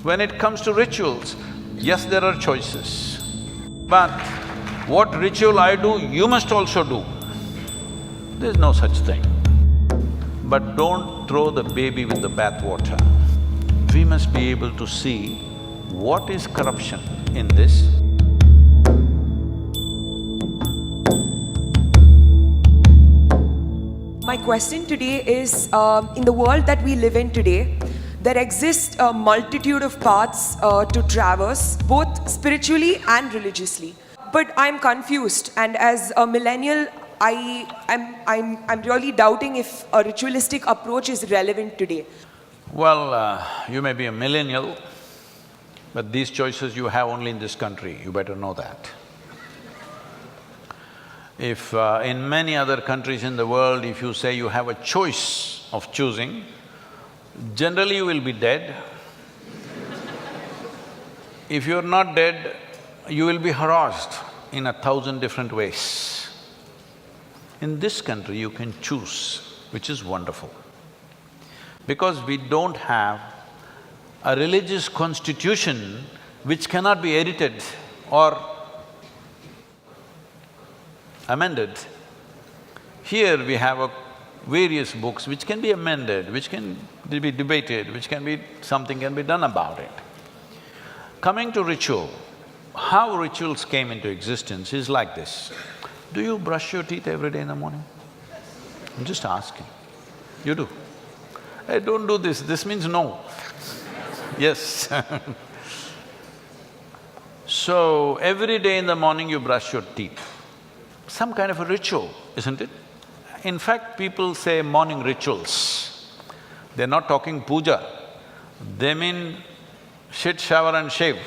When it comes to rituals, yes, there are choices. But what ritual I do, you must also do. There's no such thing. But don't throw the baby with the bathwater. We must be able to see what is corruption in this. My question today is, in the world that we live in today, there exists a multitude of paths to traverse, both spiritually and religiously. But I'm confused, and as a millennial, I'm really doubting if a ritualistic approach is relevant today. Well, you may be a millennial, but these choices you have only in this country, you better know that. If in many other countries in the world, if you say you have a choice of choosing, generally you will be dead. If you're not dead, you will be harassed in 1,000 different ways. In this country, you can choose, which is wonderful. Because we don't have a religious constitution which cannot be edited or amended. Here we have various books which can be amended, which can be debated, something can be done about it. Coming to ritual, how rituals came into existence is like this. Do you brush your teeth every day in the morning? I'm just asking. You do? Hey, don't do this means no. Yes. So, every day in the morning you brush your teeth. Some kind of a ritual, isn't it? In fact, people say morning rituals. They're not talking puja, they mean shit, shower and shave.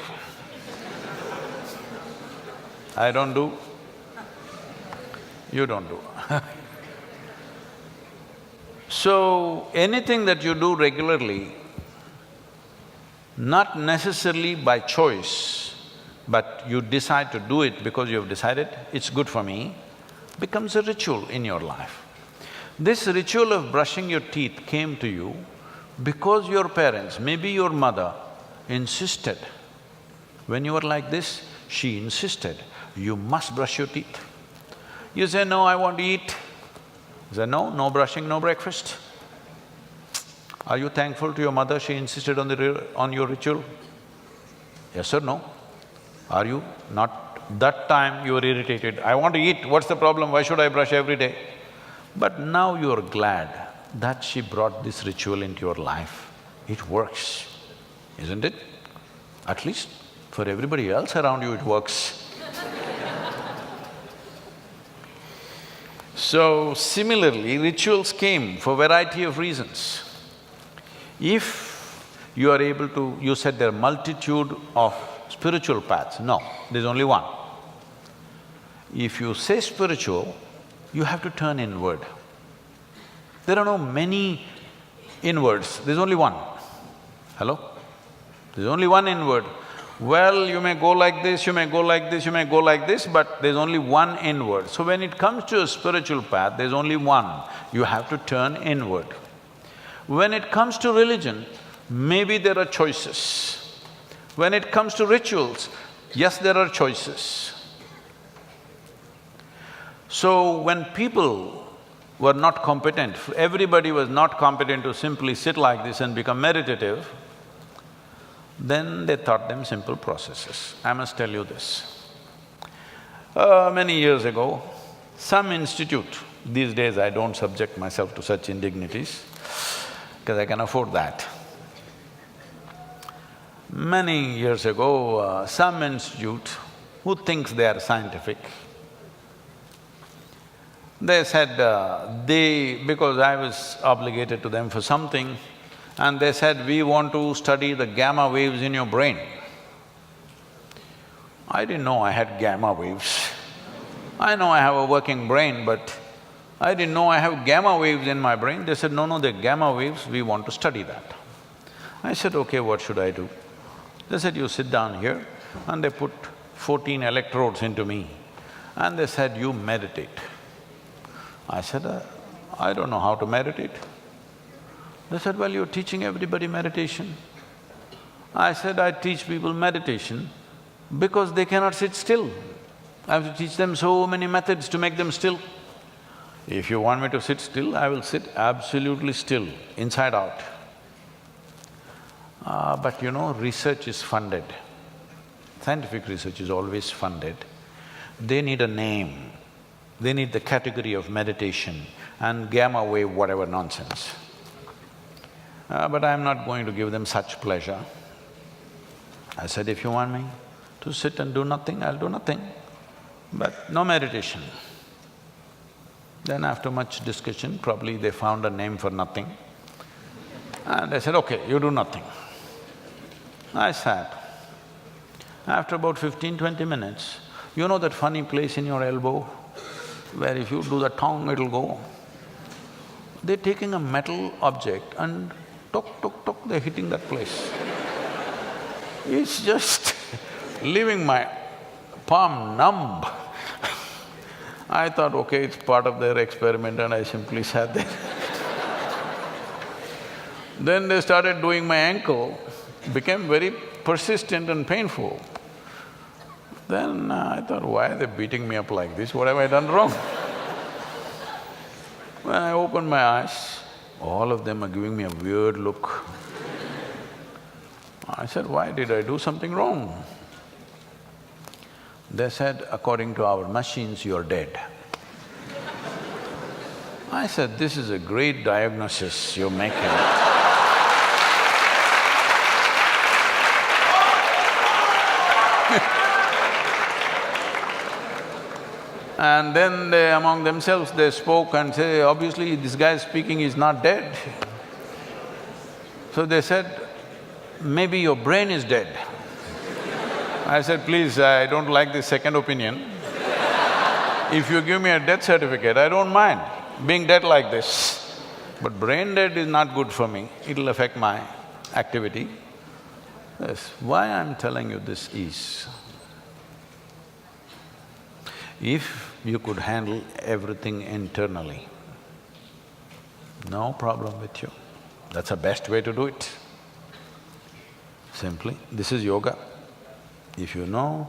I don't do, you don't do. So, anything that you do regularly, not necessarily by choice, but you decide to do it because you've decided, it's good for me, becomes a ritual in your life. This ritual of brushing your teeth came to you because your parents, maybe your mother, insisted. When you were like this, she insisted, you must brush your teeth. You say, no, I want to eat. You say, no brushing, no breakfast. Are you thankful to your mother she insisted on your ritual? Yes or no? Are you? Not that time you were irritated, I want to eat, what's the problem, why should I brush every day? But now you're glad that she brought this ritual into your life. It works, isn't it? At least for everybody else around you it works. So, similarly, rituals came for variety of reasons. If you are able to… you said there are multitude of spiritual paths. No, there's only one. If you say spiritual, you have to turn inward. There are no many inwards, there's only one. Hello? There's only one inward. Well, you may go like this, you may go like this, you may go like this, but there's only one inward. So when it comes to a spiritual path, there's only one. You have to turn inward. When it comes to religion, maybe there are choices. When it comes to rituals, yes, there are choices. So, when people were not competent, everybody was not competent to simply sit like this and become meditative, then they taught them simple processes. I must tell you this. Many years ago, some institute… these days I don't subject myself to such indignities, because I can afford that. Many years ago, some institute who thinks they are scientific, they said, because I was obligated to them for something, and they said, we want to study the gamma waves in your brain. I didn't know I had gamma waves. I know I have a working brain, but I didn't know I have gamma waves in my brain. They said, no, they're gamma waves, we want to study that. I said, okay, what should I do? They said, you sit down here, and they put 14 electrodes into me, and they said, you meditate. I said, I don't know how to meditate. They said, well, you're teaching everybody meditation. I said, I teach people meditation because they cannot sit still. I have to teach them so many methods to make them still. If you want me to sit still, I will sit absolutely still, inside out. But you know, research is funded. Scientific research is always funded. They need a name, they need the category of meditation and gamma wave whatever nonsense. But I'm not going to give them such pleasure. I said, if you want me to sit and do nothing, I'll do nothing, but no meditation. Then after much discussion, probably they found a name for nothing. And they said, okay, you do nothing. I sat. After about 15–20 minutes, you know that funny place in your elbow where if you do the tongue, it'll go? They're taking a metal object and tok, tok, tok, they're hitting that place. It's just leaving my palm numb. I thought, okay, it's part of their experiment and I simply sat there. Then they started doing my ankle, became very persistent and painful. Then I thought, why are they beating me up like this? What have I done wrong? When I opened my eyes, all of them are giving me a weird look. I said, why did I do something wrong? They said, according to our machines, you're dead. I said, this is a great diagnosis you're making. And then they, among themselves, they spoke and say, obviously this guy speaking is not dead. So they said, maybe your brain is dead. I said, please, I don't like this second opinion. If you give me a death certificate, I don't mind being dead like this. But brain dead is not good for me, it'll affect my activity. Yes, why I'm telling you this is, if you could handle everything internally, no problem with you. That's the best way to do it. Simply, this is yoga. If you know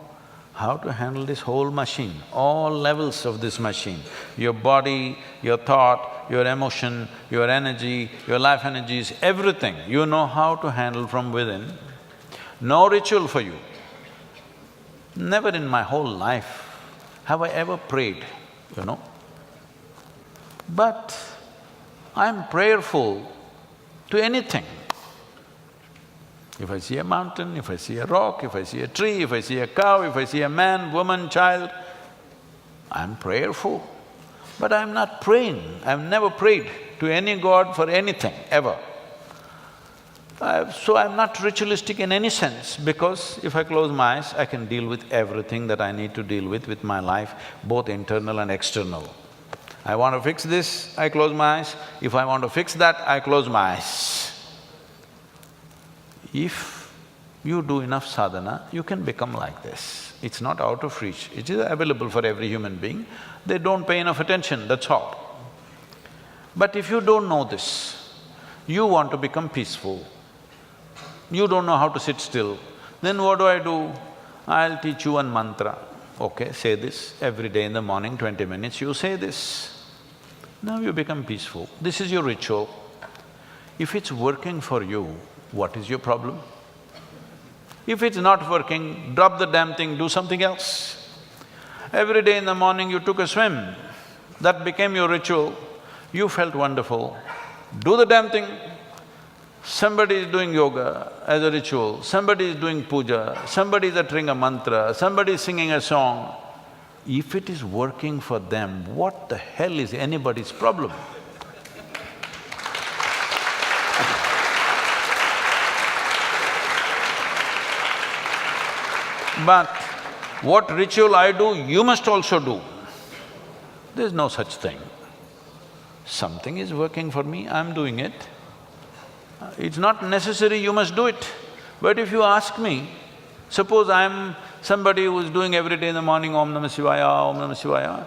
how to handle this whole machine, all levels of this machine, your body, your thought, your emotion, your energy, your life energies, everything, you know how to handle from within, no ritual for you. Never in my whole life have I ever prayed, you know. But I'm prayerful to anything. If I see a mountain, if I see a rock, if I see a tree, if I see a cow, if I see a man, woman, child, I'm prayerful. But I'm not praying, I've never prayed to any god for anything, ever. So I'm not ritualistic in any sense, because if I close my eyes, I can deal with everything that I need to deal with my life, both internal and external. I want to fix this, I close my eyes. If I want to fix that, I close my eyes. If you do enough sadhana, you can become like this. It's not out of reach, it is available for every human being. They don't pay enough attention, that's all. But if you don't know this, you want to become peaceful, you don't know how to sit still, then what do? I'll teach you one mantra. Okay, say this every day in the morning, 20 minutes, you say this. Now you become peaceful. This is your ritual. If it's working for you, what is your problem? If it's not working, drop the damn thing, do something else. Every day in the morning you took a swim, that became your ritual, you felt wonderful, do the damn thing. Somebody is doing yoga as a ritual, somebody is doing puja, somebody is uttering a mantra, somebody is singing a song. If it is working for them, what the hell is anybody's problem? But what ritual I do, you must also do. There's no such thing. Something is working for me, I'm doing it. It's not necessary you must do it. But if you ask me, suppose I'm somebody who's doing every day in the morning Om Namah Shivaya, Om Namah Shivaya,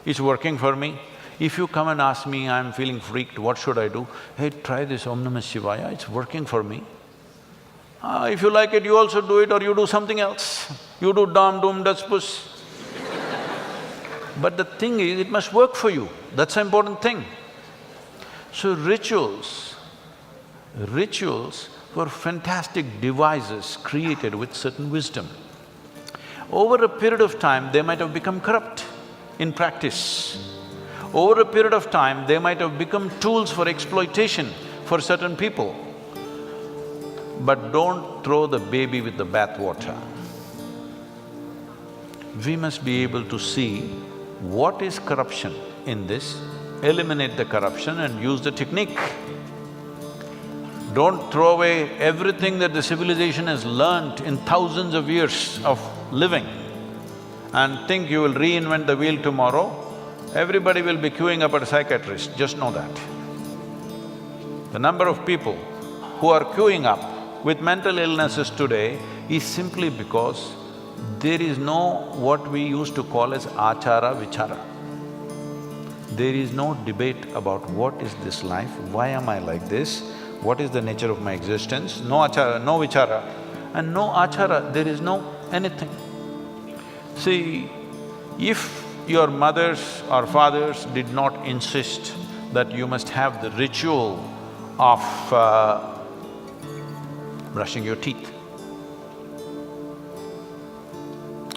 it's working for me. If you come and ask me, I'm feeling freaked, what should I do? Hey, try this Om Namah Shivaya, it's working for me. If you like it, you also do it or you do something else. You do dam, doom, das, puss. But the thing is, it must work for you, that's the important thing. So rituals were fantastic devices created with certain wisdom. Over a period of time, they might have become corrupt in practice. Over a period of time, they might have become tools for exploitation for certain people. But don't throw the baby with the bathwater. We must be able to see what is corruption in this, eliminate the corruption and use the technique. Don't throw away everything that the civilization has learnt in thousands of years of living and think you will reinvent the wheel tomorrow. Everybody will be queuing up at a psychiatrist, just know that. The number of people who are queuing up with mental illnesses today is simply because there is no what we used to call as achara vichara. There is no debate about what is this life, why am I like this, what is the nature of my existence, no achara, no vichara. And no achara, there is no anything. See, if your mothers or fathers did not insist that you must have the ritual of brushing your teeth,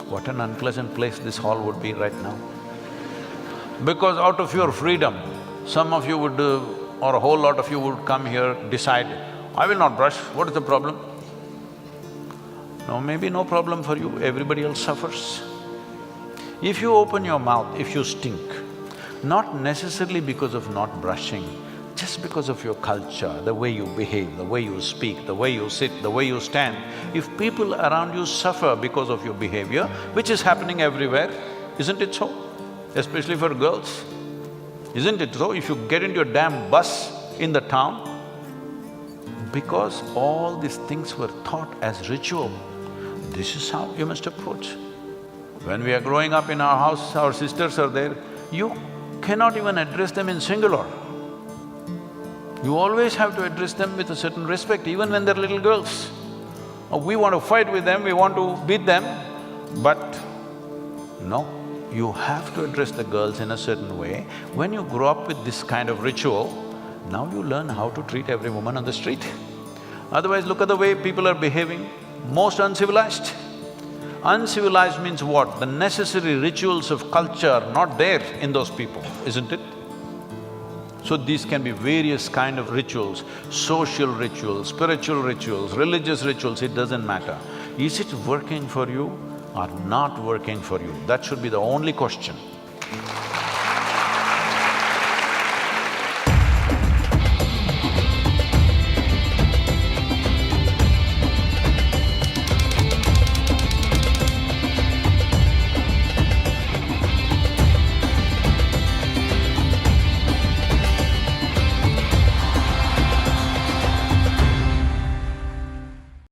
what an unpleasant place this hall would be right now. Because out of your freedom, some of you would or a whole lot of you would come here, decide, I will not brush, what is the problem? No, maybe no problem for you, everybody else suffers. If you open your mouth, if you stink, not necessarily because of not brushing, just because of your culture, the way you behave, the way you speak, the way you sit, the way you stand, if people around you suffer because of your behavior, which is happening everywhere, isn't it so? Especially for girls, isn't it so? If you get into a damn bus in the town, because all these things were taught as ritual, this is how you must approach. When we are growing up in our house, our sisters are there, you cannot even address them in singular. You always have to address them with a certain respect, even when they're little girls. We want to fight with them, we want to beat them, but no, you have to address the girls in a certain way. When you grow up with this kind of ritual, now you learn how to treat every woman on the street. Otherwise, look at the way people are behaving, most uncivilized. Uncivilized means what? The necessary rituals of culture are not there in those people, isn't it? So these can be various kind of rituals, social rituals, spiritual rituals, religious rituals, it doesn't matter. Is it working for you or not working for you? That should be the only question.